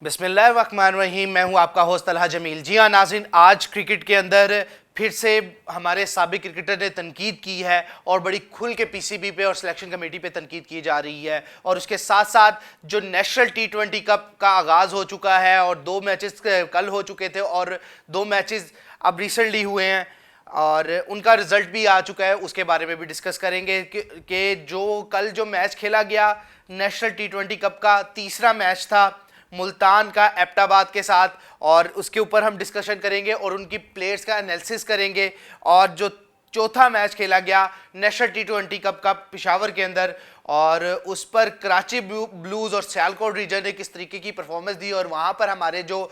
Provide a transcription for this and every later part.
बिस्मिल्लाहिर्रहमानिर्रहीम। मैं हूं आपका होस्ट तलहा जमील। जी हाँ नाज़रीन, आज क्रिकेट के अंदर फिर से हमारे साबिक क्रिकेटर ने तनकीद की है और बड़ी खुल के पीसीबी पे और सिलेक्शन कमेटी पे तनकीद की जा रही है। और उसके साथ साथ जो नेशनल टी20 कप का आगाज़ हो चुका है और 2 मैचेस कल हो चुके थे और 2 मैचेस अब रिसेंटली हुए हैं और उनका रिजल्ट भी आ चुका है, उसके बारे में भी डिस्कस करेंगे कि जो कल जो मैच खेला गया नेशनल टी20 कप का तीसरा मैच था मुल्तान का एबटाबाद के साथ, और उसके ऊपर हम डिस्कशन करेंगे और उनकी प्लेयर्स का एनालिसिस करेंगे। और जो चौथा मैच खेला गया नेशनल टी20 कप का पेशावर के अंदर, और उस पर कराची ब्लूज़ और सियालकोट रीजन ने किस तरीके की परफॉर्मेंस दी और वहाँ पर हमारे जो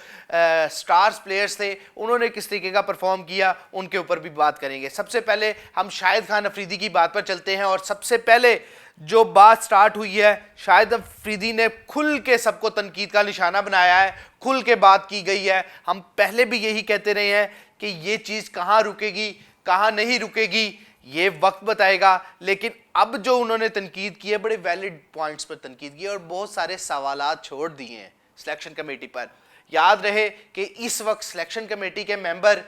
स्टार्स प्लेयर्स थे उन्होंने किस तरीके का परफॉर्म किया, उनके ऊपर भी बात करेंगे। सबसे पहले हम शाहिद खान अफरीदी की बात पर चलते हैं और सबसे पहले जो बात स्टार्ट हुई है, शाहिद अफरीदी ने खुल के सबको तनकीद का निशाना बनाया है, खुल के बात की गई है। हम पहले भी यही कहते रहे हैं कि ये चीज़ कहाँ रुकेगी कहाँ नहीं रुकेगी ये वक्त बताएगा, लेकिन अब जो उन्होंने तनकीद की है बड़े वैलिड पॉइंट्स पर तनकीद की है और बहुत सारे सवालात छोड़ दिए हैं सिलेक्शन कमेटी पर। याद रहे कि इस वक्त सिलेक्शन कमेटी के मेंबर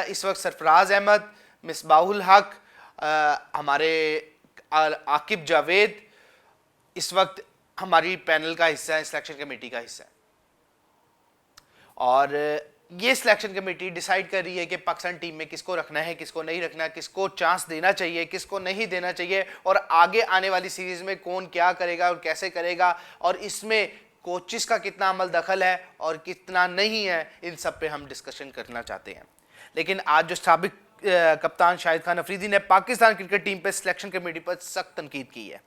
इस वक्त सरफराज अहमद, मिसबाहुल हक, हमारे आकिब जावेद इस वक्त हमारी पैनल का हिस्सा है, सिलेक्शन कमेटी का हिस्सा है। और ये सिलेक्शन कमेटी डिसाइड कर रही है कि पाकिस्तान टीम में किसको रखना है, किसको नहीं रखना, किसको चांस देना चाहिए, किसको नहीं देना चाहिए, और आगे आने वाली सीरीज में कौन क्या करेगा और कैसे करेगा, और इसमें कोचिस का कितना अमल दखल है और कितना नहीं है, इन सब पे हम डिस्कशन करना चाहते हैं। लेकिन आज जो साबिक कप्तान शाहिद खान अफरीदी ने पाकिस्तान क्रिकेट टीम पे सिलेक्शन कमेटी पर सख्त तनकीद की है।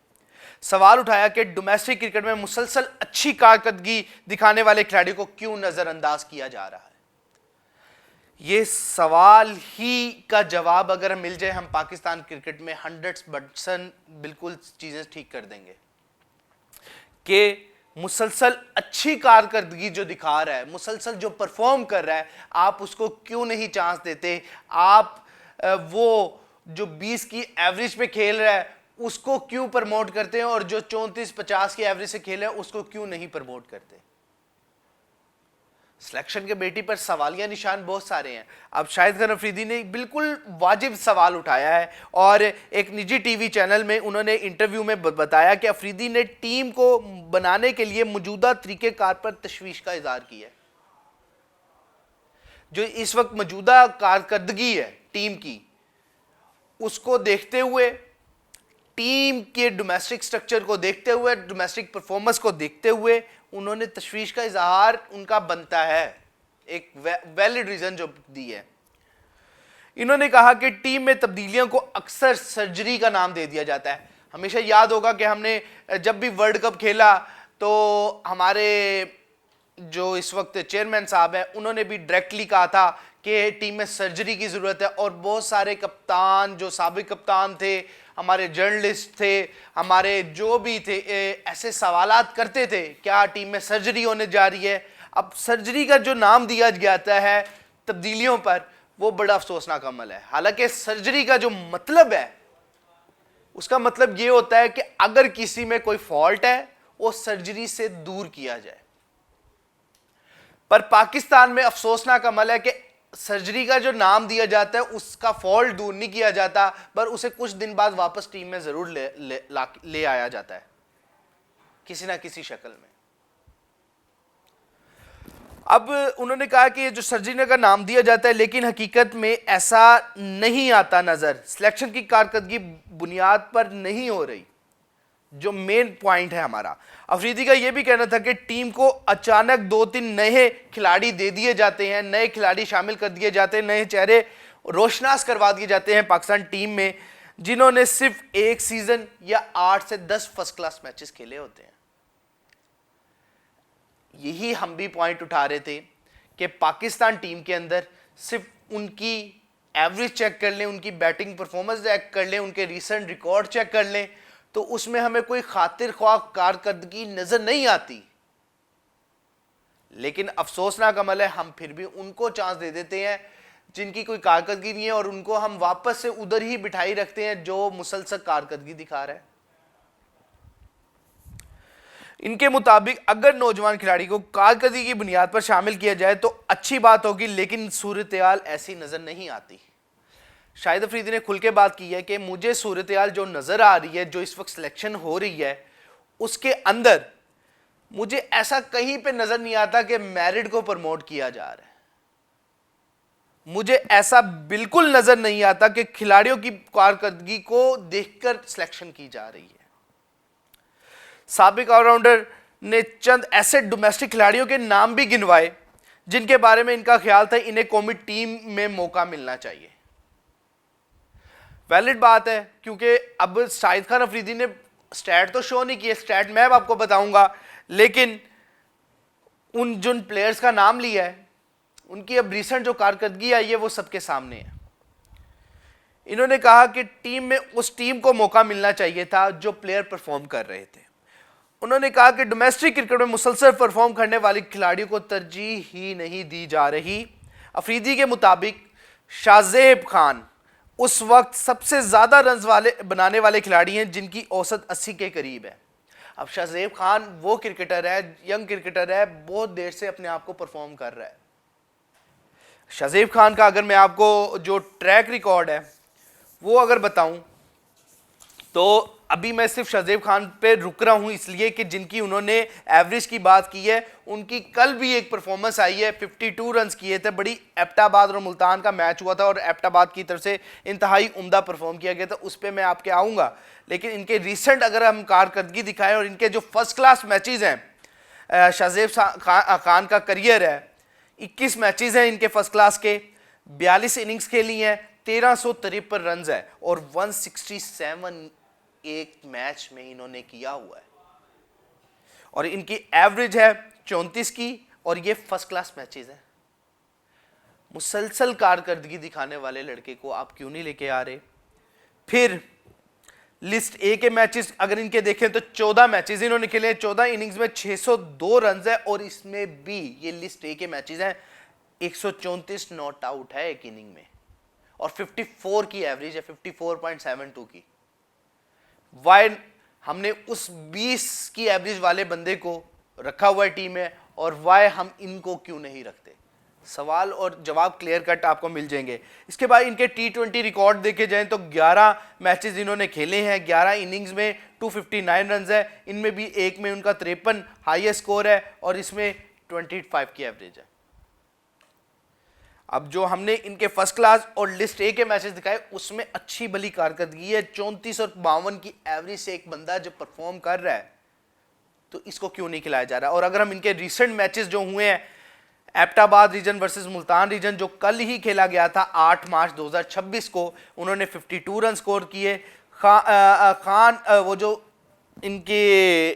सवाल उठाया कि डोमेस्टिक क्रिकेट में मुसलसल अच्छी कारकर्दगी दिखाने वाले खिलाड़ी को क्यों नजरअंदाज किया जा रहा है। ये सवाल ही का जवाब अगर मिल जाए हम पाकिस्तान क्रिकेट में 100% बिल्कुल चीजें ठीक कर देंगे कि मुसलसल अच्छी कारकर्दगी जो दिखा रहा है, मुसलसल जो परफॉर्म कर रहा है, आप उसको क्यों नहीं चांस देते। आप वो जो 20 की एवरेज पे खेल रहा है उसको क्यों प्रमोट करते हैं और जो 34-50 की एवरेज से खेल रहा है उसको क्यों नहीं प्रमोट करते। सिलेक्शन कमेटी पर सवालिया निशान बहुत सारे हैं। अब शाहिद खान अफरीदी ने बिल्कुल वाजिब सवाल उठाया है और एक निजी टीवी चैनल में उन्होंने इंटरव्यू में बताया कि अफरीदी ने टीम को बनाने के लिए मौजूदा तरीक़ेकार पर तशवीश का इजहार किया है। जो इस वक्त मौजूदा कारकर्दगी है टीम की, उसको देखते हुए, टीम के डोमेस्टिक स्ट्रक्चर को देखते हुए, डोमेस्टिक परफॉर्मेंस को देखते हुए उन्होंने तशवीश का इजहार उनका बनता है, एक वैलिड रीजन जो दी है। इन्होंने कहा कि टीम में तब्दीलियों को अक्सर सर्जरी का नाम दे दिया जाता है। हमेशा याद होगा कि हमने जब भी वर्ल्ड कप खेला तो हमारे जो इस वक्त चेयरमैन साहब हैं उन्होंने भी डायरेक्टली कहा था कि टीम में सर्जरी की ज़रूरत है, और बहुत सारे कप्तान जो साबिक कप्तान थे, हमारे जर्नलिस्ट थे, हमारे जो भी थे, ऐसे सवालात करते थे क्या टीम में सर्जरी होने जा रही है। अब सर्जरी का जो नाम दिया जाता है तब्दीलियों पर, वो बड़ा अफसोसनाक अमल है। हालांकि सर्जरी का जो मतलब है उसका मतलब ये होता है कि अगर किसी में कोई फॉल्ट है वो सर्जरी से दूर किया जाए। पर पाकिस्तान में अफसोसनाक अमल है कि सर्जरी का जो नाम दिया जाता है उसका फॉल्ट दूर नहीं किया जाता, पर उसे कुछ दिन बाद वापस टीम में जरूर ले आया जाता है किसी ना किसी शक्ल में। अब उन्होंने कहा कि ये जो सर्जरी का नाम दिया जाता है लेकिन हकीकत में ऐसा नहीं आता नजर, सिलेक्शन की कारकर्दगी बुनियाद पर नहीं हो रही, जो मेन पॉइंट है हमारा। अफरीदी का यह भी कहना था कि टीम को अचानक 2-3 नए खिलाड़ी दे दिए जाते हैं, नए खिलाड़ी शामिल कर दिए जाते हैं, नए चेहरे रोशनास करवा दिए जाते हैं पाकिस्तान टीम में, जिन्होंने सिर्फ एक सीजन या 8 से 10 फर्स्ट क्लास मैचेस खेले होते हैं। यही हम भी पॉइंट उठा रहे थे कि पाकिस्तान टीम के अंदर सिर्फ उनकी एवरेज चेक कर लें, उनकी बैटिंग परफॉर्मेंस चेक कर लें, उनके रिसेंट रिकॉर्ड चेक कर लें, तो उसमें हमें कोई खातिर ख्वाह कारकर्दगी नजर नहीं आती। लेकिन अफसोसनाक अमल है हम फिर भी उनको चांस दे देते हैं जिनकी कोई कारकर्दगी नहीं है, और उनको हम वापस से उधर ही बिठाई रखते हैं जो मुसलसल कारकर्दगी दिखा रहा है। इनके मुताबिक अगर नौजवान खिलाड़ी को कारकर्दगी की बुनियाद पर शामिल किया जाए तो अच्छी बात होगी, लेकिन सूरत-ए-हाल ऐसी नजर नहीं आती। शाहिद अफरीदी ने खुल के बात की है कि मुझे सूरत-ए-हाल जो नजर आ रही है, जो इस वक्त सिलेक्शन हो रही है, उसके अंदर मुझे ऐसा कहीं पे नजर नहीं आता कि मैरिट को प्रमोट किया जा रहा है। मुझे ऐसा बिल्कुल नजर नहीं आता कि खिलाड़ियों की कारकर्दगी को देखकर सिलेक्शन की जा रही है। साबिक ऑलराउंडर ने चंद ऐसे डोमेस्टिक खिलाड़ियों के नाम भी गिनवाए जिनके बारे में इनका ख्याल था इन्हें कौमी टीम में मौका मिलना चाहिए। वैलिड बात है, क्योंकि अब शाहिद खान अफरीदी ने स्टैट तो शो नहीं किए, स्टैट मैं अब आपको बताऊंगा, लेकिन उन जिन प्लेयर्स का नाम लिया है उनकी अब रिसेंट जो कारकर्दगी आई है वो सबके सामने है। इन्होंने कहा कि टीम में उस टीम को मौका मिलना चाहिए था जो प्लेयर परफॉर्म कर रहे थे। उन्होंने कहा कि डोमेस्टिक क्रिकेट में मुसलसल परफॉर्म करने वाले खिलाड़ियों को तरजीह ही नहीं दी जा रही। अफरीदी के मुताबिक शाज़ेब खान उस वक्त सबसे ज़्यादा रन्स बनाने वाले खिलाड़ी हैं जिनकी औसत 80 के करीब है। अब शाज़ेब खान वो क्रिकेटर है, यंग क्रिकेटर है, बहुत देर से अपने आप को परफॉर्म कर रहा है। शाज़ेब खान का अगर मैं आपको जो ट्रैक रिकॉर्ड है वो अगर बताऊं तो अभी मैं सिर्फ शाज़ेब खान पे रुक रहा हूं इसलिए कि जिनकी उन्होंने एवरेज की बात की है, उनकी कल भी एक परफॉर्मेंस आई है, 52 रन्स किए थे। बड़ी एबटाबाद और मुल्तान का मैच हुआ था और एबटाबाद की तरफ से इंतहाई उम्दा परफॉर्म किया गया था, उस पर मैं आपके आऊँगा। लेकिन इनके रिसेंट अगर हम कारकर्दगी दिखाएं और इनके जो फर्स्ट क्लास मैचेज़ हैं, शाज़ेब खान का करियर है 21 मैचेस हैं इनके फर्स्ट क्लास के, 42 इनिंग्स खेली हैं, 1353 रन है और 167 एक मैच में इन्होंने किया हुआ है और इनकी एवरेज है 34 की और ये फर्स्ट क्लास मैचेस हैं। मुसलसल कारकर्दगी दिखाने वाले लड़के को आप क्यों नहीं लेके आ रहे? फिर लिस्ट ए के मैचेस अगर इनके देखें तो 14 मैचेस इन्होंने खेले, 14 इनिंग्स में 602 रन है और इसमें भी ये लिस्ट ए के मैचेस हैं 134 नॉट आउट है एक इनिंग में और 54 की एवरेज है, 54.72 की। वाई हमने उस 20 की एवरेज वाले बंदे को रखा हुआ है टीम में और वाई हम इनको क्यों नहीं रखते? सवाल और जवाब क्लियर कट आपको मिल जाएंगे। इसके बाद इनके T20 रिकॉर्ड देखे जाएं तो 11 मैचेस इन्होंने खेले हैं, 11 इनिंग्स में 259 रन है, इनमें भी एक में उनका 53 हाईएस्ट स्कोर है और इसमें 25 की एवरेज है। अब जो हमने इनके फर्स्ट क्लास और लिस्ट ए के मैचेस दिखाए उसमें अच्छी भली कारकर्दगी है, 34 और 52 की एवरेज से एक बंदा जब परफॉर्म कर रहा है तो इसको क्यों नहीं खिलाया जा रहा? और अगर हम इनके रिसेंट मैचेस जो हुए हैं, Abbottabad region versus Multan region जो कल ही खेला गया था 8 मार्च 2026 को, उन्होंने 52 रन स्कोर किए। खान वो जो इनके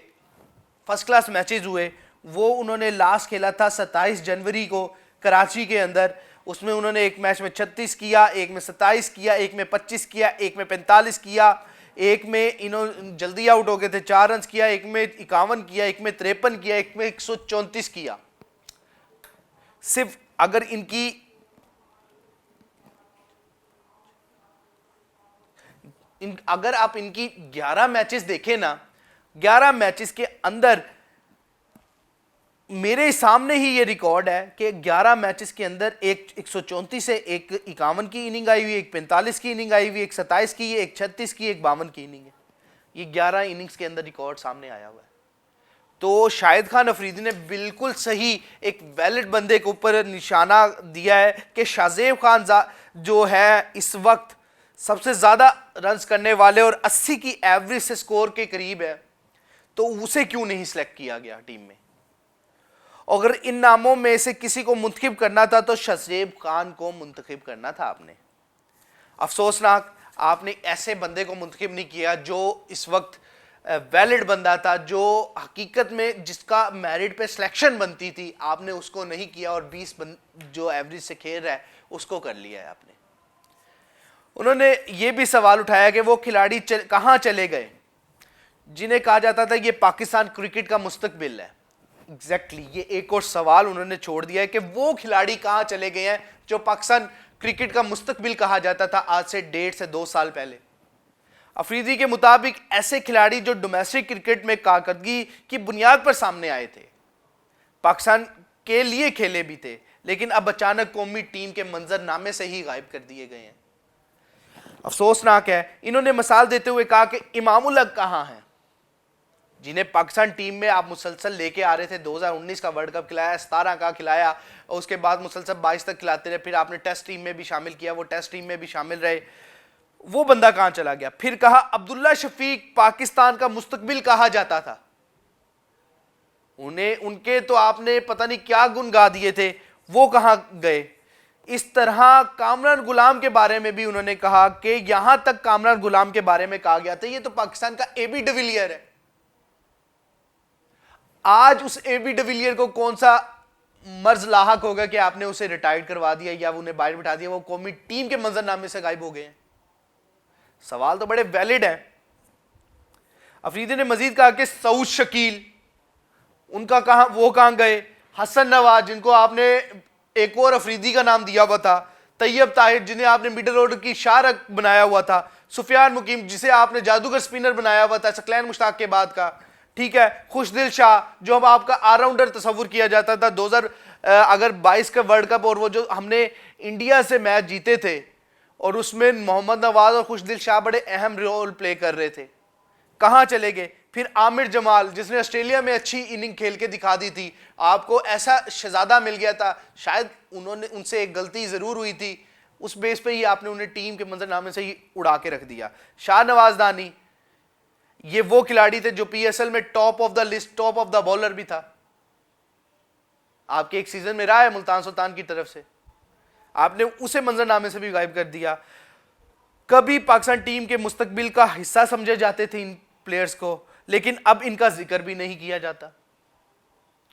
फर्स्ट क्लास मैचेस हुए वो उन्होंने लास्ट खेला था 27 जनवरी को कराची के अंदर, उसमें उन्होंने एक मैच में 36 किया, एक में 27 किया, एक में 25 किया, एक में 45 किया, एक में इन्होंने जल्दी आउट हो गए थे 4 रन किया, एक में 51 किया, एक में 53 किया, एक में 134 किया। सिर्फ अगर अगर आप इनकी 11 मैचेस देखें ना, 11 मैचेस के अंदर मेरे सामने ही ये रिकॉर्ड है कि 11 मैचेस के अंदर एक 134 है, एक 51 की इनिंग आई हुई, एक 45 की इनिंग आई हुई, एक 27 की, एक 36 की, एक 52 की इनिंग है। ये 11 इनिंग्स के अंदर रिकॉर्ड सामने आया हुआ है। तो शाहिद खान अफरीदी ने बिल्कुल सही एक वैलिड बंदे के ऊपर निशाना दिया है कि शाज़ेब खान जो है इस वक्त सबसे ज़्यादा रन्स करने वाले और 80 की एवरेज से स्कोर के करीब है, तो उसे क्यों नहीं सिलेक्ट किया गया टीम में? अगर इन नामों में से किसी को मुंतखब करना था तो शाज़ेब खान को मुंतखब करना था आपने। अफसोसनाक आपने ऐसे बंदे को मुंतखब नहीं किया जो इस वक्त वैलिड बंदा था, जो हकीकत में जिसका मेरिट पे सिलेक्शन बनती थी, आपने उसको नहीं किया और 20 जो एवरेज से खेल रहा है उसको कर लिया है आपने। उन्होंने ये भी सवाल उठाया कि वो खिलाड़ी कहाँ चले गए जिन्हें कहा जाता था ये पाकिस्तान क्रिकेट का मुस्तकबिल है। एग्जैक्टली ये एक और सवाल उन्होंने छोड़ दिया है कि वो खिलाड़ी कहाँ चले गए हैं जो पाकिस्तान क्रिकेट का मुस्तकबिल कहा जाता था आज से 1.5 से 2 साल पहले। अफरीदी के मुताबिक ऐसे खिलाड़ी जो डोमेस्टिक क्रिकेट में कारकर्दगी की बुनियाद पर सामने आए थे, पाकिस्तान के लिए खेले भी थे, लेकिन अब अचानक कौमी टीम के मंजरनामे से ही गायब कर दिए गए हैं। अफसोसनाक है। इन्होंने मिसाल देते हुए कहा कि इमामुल हक कहां हैं, जिन्हें पाकिस्तान टीम में आप मुसलसल लेके आ रहे थे। 2019 का वर्ल्ड कप खिलाया, 17 का खिलाया, और उसके बाद मुसलसल 22 तक खिलाते रहे। फिर आपने टेस्ट टीम में भी शामिल किया, वो टेस्ट टीम में भी शामिल रहे। वो बंदा कहां चला गया? फिर कहा अब्दुल्ला शफीक पाकिस्तान का मुस्तकबिल कहा जाता था, उन्हें उनके तो आपने पता नहीं क्या गुण गा दिए थे, वो कहां गए? इस तरह कामरान गुलाम के बारे में भी उन्होंने कहा कि यहां तक कामरान गुलाम के बारे में कहा गया था ये तो पाकिस्तान का एबी डिविलियर है। आज उस एबी डिविलियर को कौन सा मर्ज लाहक होगा कि आपने उसे रिटायर्ड करवा दिया या उन्हें बाहर बिठा दिया, वो कौमी टीम के मंजरनामे से गायब हो गए हैं? सवाल तो बड़े वैलिड है। अफरीदी ने मजीद कहा कि सऊद शकील, उनका कहां, वो कहां गए? हसन नवाज, जिनको आपने एक और अफरीदी का नाम दिया हुआ था, तैयब ताहिर, जिन्हें आपने मिडिल ऑर्डर की शारक बनाया हुआ था, सुफियान मुकीम, जिसे आपने जादूगर स्पिनर बनाया हुआ था सकलैन मुश्ताक के बाद का, ठीक है, खुशदिल शाह, जो अब आपका ऑलराउंडर तस्वुर किया जाता था 2022 का वर्ल्ड कप, और वो जो हमने इंडिया से मैच जीते थे और उसमें मोहम्मद नवाज और खुशदिल शाह बड़े अहम रोल प्ले कर रहे थे, कहां चले गए? फिर आमिर जमाल, जिसने ऑस्ट्रेलिया में अच्छी इनिंग खेल के दिखा दी थी, आपको ऐसा शहजादा मिल गया था, शायद उन्होंने, उनसे एक गलती जरूर हुई थी, उस बेस पे ही आपने उन्हें टीम के मंजरनामे से ही उड़ा के रख दिया। शाहनवाज दानी, ये वो खिलाड़ी थे जो पीएसएल में top of the list, top of the bowler भी था, आपके एक सीजन में रहा है मुल्तान सुल्तान की तरफ से, आपने उसे मंजरनामे से भी गायब कर दिया। कभी पाकिस्तान टीम के मुस्तकबिल का हिस्सा समझे जाते थे इन प्लेयर्स को, लेकिन अब इनका जिक्र भी नहीं किया जाता।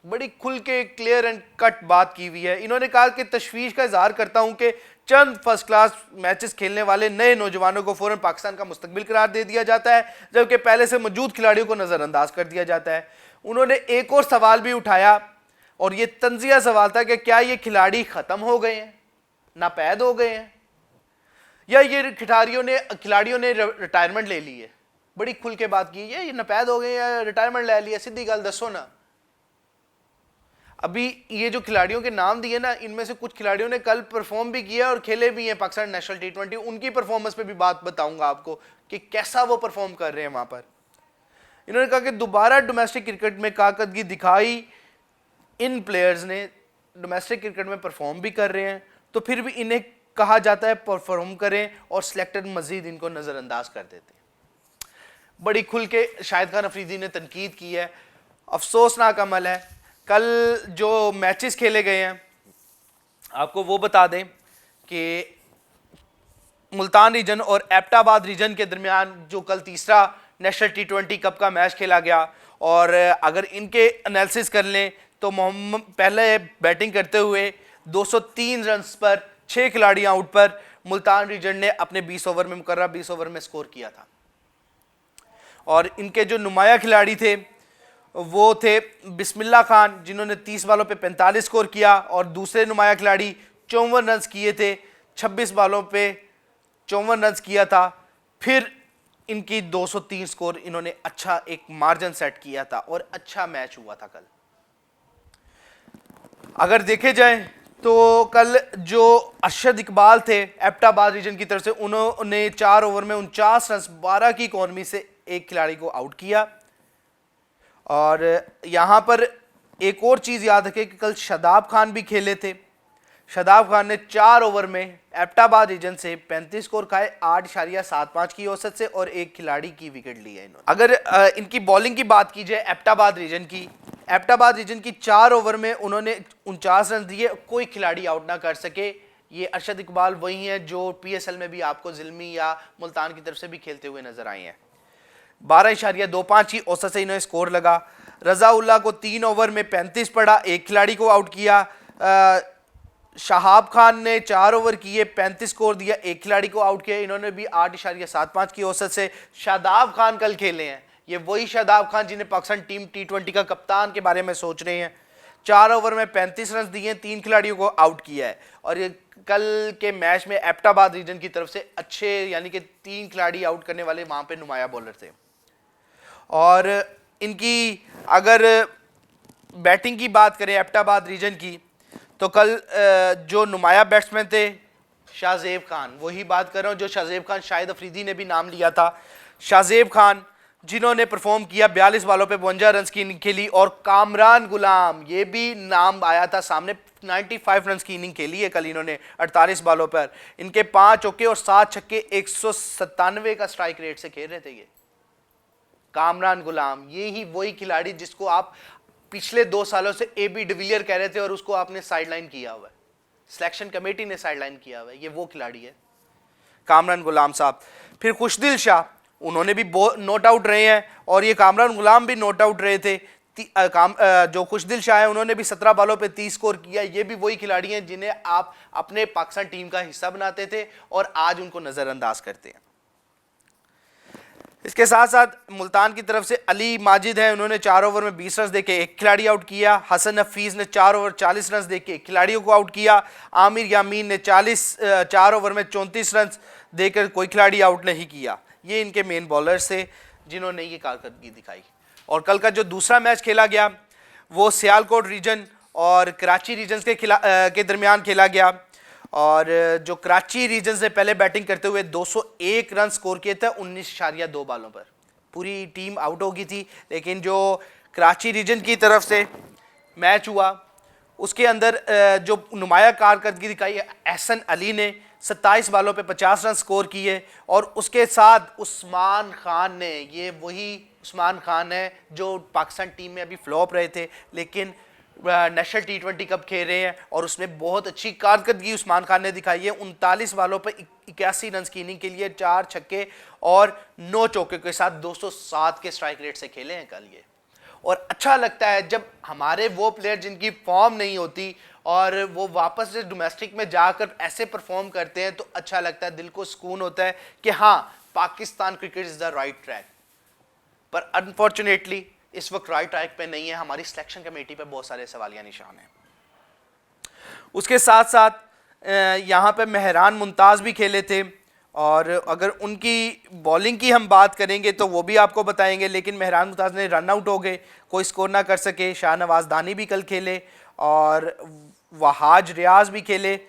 बड़ी खुल के क्लियर एंड कट बात की हुई है। इन्होंने कहा कि तशवीश का इजहार करता हूं कि चंद फर्स्ट क्लास मैचेस खेलने वाले नए नौजवानों को फौरन पाकिस्तान का मुस्तकबिल करार दे दिया जाता है, जबकि पहले से मौजूद खिलाड़ियों को नजरअंदाज कर दिया जाता है। उन्होंने एक और सवाल भी उठाया, और ये तंजिया सवाल था कि क्या ये खिलाड़ी खत्म हो गए हैं, नापैद हो गए हैं, या ये खिलाड़ियों ने रिटायरमेंट ले ली है? बड़ी खुल के बात की है, ये नापैद हो गए या रिटायरमेंट ले लिया, सीधी गल दसो ना। अभी ये जो खिलाड़ियों के नाम दिए ना, इनमें से कुछ खिलाड़ियों ने कल परफॉर्म भी किया और खेले भी हैं पाकिस्तान नेशनल T20, उनकी परफॉर्मेंस पे भी बात बताऊंगा आपको कि कैसा वो परफॉर्म कर रहे हैं वहां पर। इन्होंने कहा कि दोबारा डोमेस्टिक क्रिकेट में कारकर्दगी दिखाई इन प्लेयर्स ने, डोमेस्टिक क्रिकेट में परफॉर्म भी कर रहे हैं, तो फिर भी इन्हें कहा जाता है परफॉर्म करें, और सिलेक्टर मजीद इनको नजरअंदाज कर देते हैं। बड़ी खुल के शाहिद खान अफरीदी ने तनकीद की है। अफसोसनाक अमल है। कल जो मैचेस खेले गए हैं, आपको वो बता दें कि मुल्तान रीजन और एबटाबाद रीजन के दरमियान जो कल तीसरा नेशनल T20 कप का मैच खेला गया, और अगर इनके एनालिसिस कर लें तो मोहम्मद पहले बैटिंग करते हुए 203 रन पर 6 खिलाड़ी आउट पर मुल्तान रीजन ने अपने 20 ओवर में मुकर्रर 20 ओवर में स्कोर किया था, और इनके जो नुमाया खिलाड़ी थे वो थे बिस्मिल्लाह खान, जिन्होंने 30 बालों पे 45 स्कोर किया, और दूसरे नुमाया खिलाड़ी 54 रन किए थे, 26 बालों पे 54 रन किया था। फिर इनकी 203 स्कोर, इन्होंने अच्छा एक मार्जिन सेट किया था और अच्छा मैच हुआ था कल। अगर देखे जाए तो कल जो अरशद इकबाल थे एबटाबाद रीजन की तरफ से, उन्होंने 4 ओवर में 49 रन 12 की इकॉनमी से एक खिलाड़ी को आउट किया। और यहां पर एक और चीज याद रखें कि कल शादाब खान भी खेले थे। शादाब खान ने 4 ओवर में एबटाबाद रीजन से 35 स्कोर खाए 8.75 की औसत से, और एक खिलाड़ी की विकेट ली है इन्होंने। अगर इनकी बॉलिंग की बात की जाए एबटाबाद रीजन की 4 ओवर में उन्होंने 49 रन दिए, कोई खिलाड़ी आउट ना कर सके। ये अरशद इकबाल वही हैं जो पीएसएल में भी आपको जिल्मी या मुल्तान की तरफ से भी खेलते हुए नजर आए हैं। 12.25 की औसत से इन्हें स्कोर लगा। रजा उल्लाह को 3 ओवर में 35 पड़ा, एक खिलाड़ी को आउट किया। शहाब खान ने 4 ओवर किए 35 स्कोर दिया, एक खिलाड़ी को आउट किया, इन्होंने भी 8.75 की औसत से। शादाब खान कल खेले हैं, ये वही शादाब खान जिन्हें पाकिस्तान टीम T20 का कप्तान के बारे में सोच रहे हैं। 4 ओवर में 35 रन दिए, 3 खिलाड़ियों को आउट किया है। और ये कल के मैच में एबटाबाद रीजन की तरफ से अच्छे यानी कि 3 खिलाड़ी आउट करने वाले वहां पे नुमाया बॉलर थे। और इनकी अगर बैटिंग की बात करें एबटाबाद रीजन की, तो कल जो नुमाया बैट्समैन थे शाहजेब खान, वही बात कर रहा हूं जो शाहजेब खान, शाहिद अफरीदी ने भी नाम लिया था, शाहजेब खान जिन्होंने परफॉर्म किया 42 बॉलों पे 52 रन की इनिंग खेली। और कामरान गुलाम, ये भी नाम आया था सामने, 95 रन की इनिंग खेली है कल इन्होंने 48 बॉलों पर। इनके 5 चौके और 7 छक्के 197 का स्ट्राइक रेट से खेल रहे थे ये कामरान गुलाम। ये ही वही खिलाड़ी जिसको आप पिछले 2 सालों से AB डिविलियर कह रहे थे और उसको आपने साइडलाइन किया हुआ है, सिलेक्शन कमेटी ने साइडलाइन किया हुआ है, ये वो खिलाड़ी है कामरान गुलाम साहब। फिर खुशदिल शाह, उन्होंने भी नोट आउट रहे हैं और ये कामरान गुलाम भी नोट आउट रहे थे। जो खुशदिल शाह है उन्होंने भी 17 बॉलों पे 30 स्कोर किया। ये भी वही खिलाड़ी हैं जिन्हें आप अपने पाकिस्तान टीम का हिस्सा बनाते थे और आज उनको नजरअंदाज करते हैं। इसके साथ साथ मुल्तान की तरफ से अली माजिद है, उन्होंने 4 ओवर में 20 रन देके एक खिलाड़ी आउट किया। हसन हफीज ने 4 ओवर 40 रन देके एक खिलाड़ियों को आउट किया। आमिर यामीन ने 4 ओवर में 34 रन देकर कोई खिलाड़ी आउट नहीं किया। ये इनके मेन बॉलर्स थे जिन्होंने ये कारकर्दगी दिखाई। और कल का जो दूसरा मैच खेला गया वो सियालकोट रीजन और कराची रीजन के दरमियान खेला गया। और जो कराची रीजन से पहले बैटिंग करते हुए 201 रन स्कोर किए थे 19.2 बॉलों पर, पूरी टीम आउट हो गई थी। लेकिन जो कराची रीजन की तरफ से मैच हुआ उसके अंदर जो नुमाया कारकर्दगी दिखाई एहसन अली ने 27 बॉलों पे 50 रन स्कोर किए। और उसके साथ उस्मान खान ने, ये वही उस्मान खान है जो पाकिस्तान टीम में अभी फ्लॉप रहे थे लेकिन नेशनल T20 कप खेल रहे हैं और उसमें बहुत अच्छी कारकर्दगी उस्मान खान ने दिखाई है। 39 बॉलों पर 81 रन की इनिंग के लिए 4 छक्के और 9 चौके के साथ 207 के स्ट्राइक रेट से खेले हैं कल ये। और अच्छा लगता है जब हमारे वो प्लेयर जिनकी फॉर्म नहीं होती और वो वापस से डोमेस्टिक में जाकर ऐसे परफॉर्म करते हैं, तो अच्छा लगता है, दिल को सुकून होता है कि हाँ Pakistan cricket is the right track. पर अनफॉर्चुनेटली इस वक्त राइट ट्रैक पे नहीं है, हमारी सिलेक्शन कमेटी पे बहुत सारे सवालिया निशान हैं। उसके साथ साथ यहाँ पे मेहरान मुमताज़ भी खेले थे और अगर उनकी बॉलिंग की हम बात करेंगे तो वो भी आपको बताएंगे। लेकिन मेहरान मुमताज़ ने रन आउट हो गए, कोई स्कोर ना कर सके। शाहनवाज दानी भी कल खेले और वहाज रियाज भी खेले।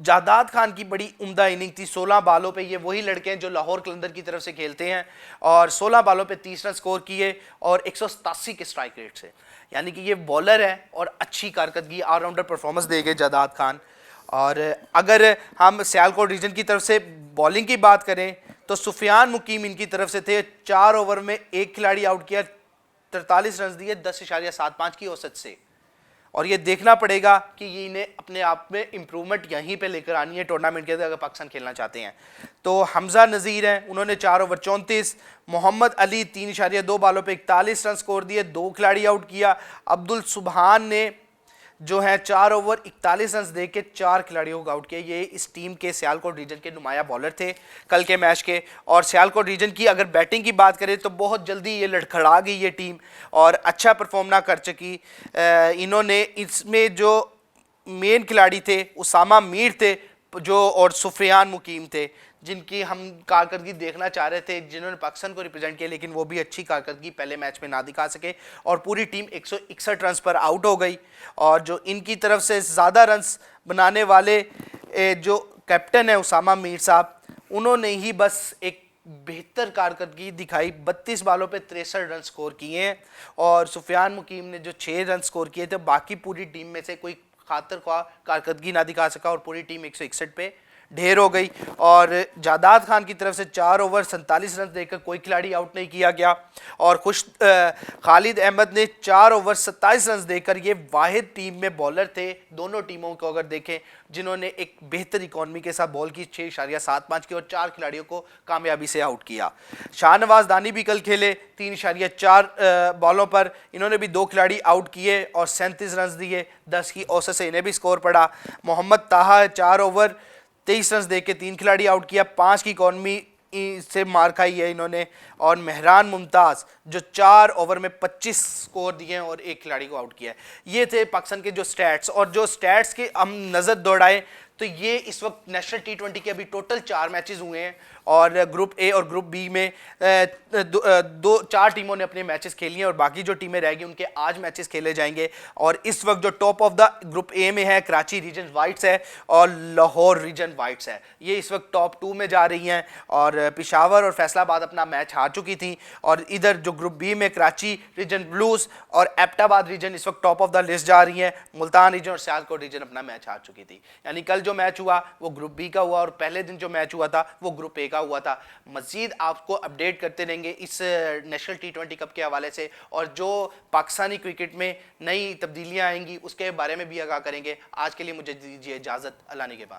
जादाद खान की बड़ी उम्दा इनिंग थी 16 बॉलों पे, ये वही लड़के हैं जो लाहौर कलंदर की तरफ से खेलते हैं और 16 बॉलों पे 30 रन स्कोर किए और 187 के स्ट्राइक रेट से। यानी कि ये बॉलर है और अच्छी कारकर्दगी ऑलराउंडर परफॉर्मेंस देंगे जादाद खान। और अगर हम सियालकोट रीजन की तरफ से बॉलिंग की बात करें तो सुफियान मुकीम इनकी तरफ से थे। 4 ओवर में एक खिलाड़ी आउट किया, 43 रन दिए 10.75 की औसत से। और ये देखना पड़ेगा कि ये इन्हें अपने आप में इंप्रूवमेंट यहीं पे लेकर आनी है टूर्नामेंट के अंदर अगर पाकिस्तान खेलना चाहते हैं। तो हमजा नज़ीर हैं, उन्होंने 4 ओवर 34। मोहम्मद अली 3.2 बॉलों पे 41 रन स्कोर दिए, 2 खिलाड़ी आउट किया। अब्दुल सुबहान ने जो है 4 ओवर 41 रन दे के 4 खिलाड़ियों को आउट किया। ये इस टीम के सियालकोट रीजन के नुमाया बॉलर थे कल के मैच के। और सियालकोट रीजन की अगर बैटिंग की बात करें तो बहुत जल्दी ये लड़खड़ा गई ये टीम और अच्छा परफॉर्म ना कर सकी। इन्होंने इसमें जो मेन खिलाड़ी थे उसामा मीर थे जो और सुफियान मुकीम थे जिनकी हम कारकर्दगी देखना चाह रहे थे, जिन्होंने पाकिस्तान को रिप्रेजेंट किया, लेकिन वो भी अच्छी कारकर्दगी पहले मैच में ना दिखा सके और पूरी टीम 161 रन पर आउट हो गई। और जो इनकी तरफ से ज़्यादा रन्स बनाने वाले जो कैप्टन है उसामा मीर साहब, उन्होंने ही बस एक बेहतर कारकर्दगी दिखाई, 32 बॉलों पे 63 रन स्कोर किए हैं। और सुफियान मुकीम ने जो 6 रन स्कोर किए थे, बाकी पूरी टीम में से कोई खातर ख्वाह कारकर्दगी ना दिखा सका और पूरी टीम 161 पे ढेर हो गई। और जादाद खान की तरफ से 4 ओवर 47 रन देकर कोई खिलाड़ी आउट नहीं किया गया। और खालिद अहमद ने 4 ओवर 27 रन देकर, ये वाहिद टीम में बॉलर थे दोनों टीमों को अगर देखें जिन्होंने एक बेहतर इकॉनमी के साथ बॉल की, 6.75 की और 4 खिलाड़ियों को कामयाबी से आउट किया। शाहनवाज दानी भी कल खेले 3.4 बॉलों पर, इन्होंने भी 2 खिलाड़ी आउट किए और 37 रन दिए, 10 की औसत से इन्हें भी स्कोर पड़ा। मोहम्मद ताहा 4 ओवर 23 रन दे के 3 खिलाड़ी आउट किया, 5 की इकॉनमी से मार खाई है इन्होंने। और मेहरान मुमताज़ जो 4 ओवर में 25 स्कोर दिए हैं और एक खिलाड़ी को आउट किया है। ये थे पाकिस्तान के जो स्टैट्स। और जो स्टैट्स की हम नज़र दौड़ाएं तो ये इस वक्त नेशनल T20 के अभी टोटल 4 मैचेस हुए हैं और ग्रुप ए और ग्रुप बी में चार टीमों ने अपने मैचेस खेली हैं और बाकी जो टीमें रहेंगी उनके आज मैचेस खेले जाएंगे। और इस वक्त जो top of the group A में है कराची रीजन वाइट्स है और लाहौर रीजन वाइट्स है, ये इस वक्त टॉप 2 में जा रही हैं। और पेशावर और फैसलाबाद अपना मैच हार चुकी थी। और इधर जो ग्रुप बी में कराची रीजन ब्लूज और एबटाबाद रीजन इस वक्त टॉप ऑफ द लिस्ट जा रही हैं। मुल्तान रीजन और सियालकोट रीजन अपना मैच हार चुकी थी। यानी कल जो मैच हुआ वो ग्रुप बी का हुआ और पहले दिन जो मैच हुआ था वो ग्रुप ए का हुआ था। मजीद आपको अपडेट करते रहेंगे इस नेशनल T20 कप के हवाले से और जो पाकिस्तानी क्रिकेट में नई तब्दीलियां आएंगी उसके बारे में भी आगाह करेंगे। आज के लिए मुझे दीजिए इजाज़त, अल्लाह निगहबान।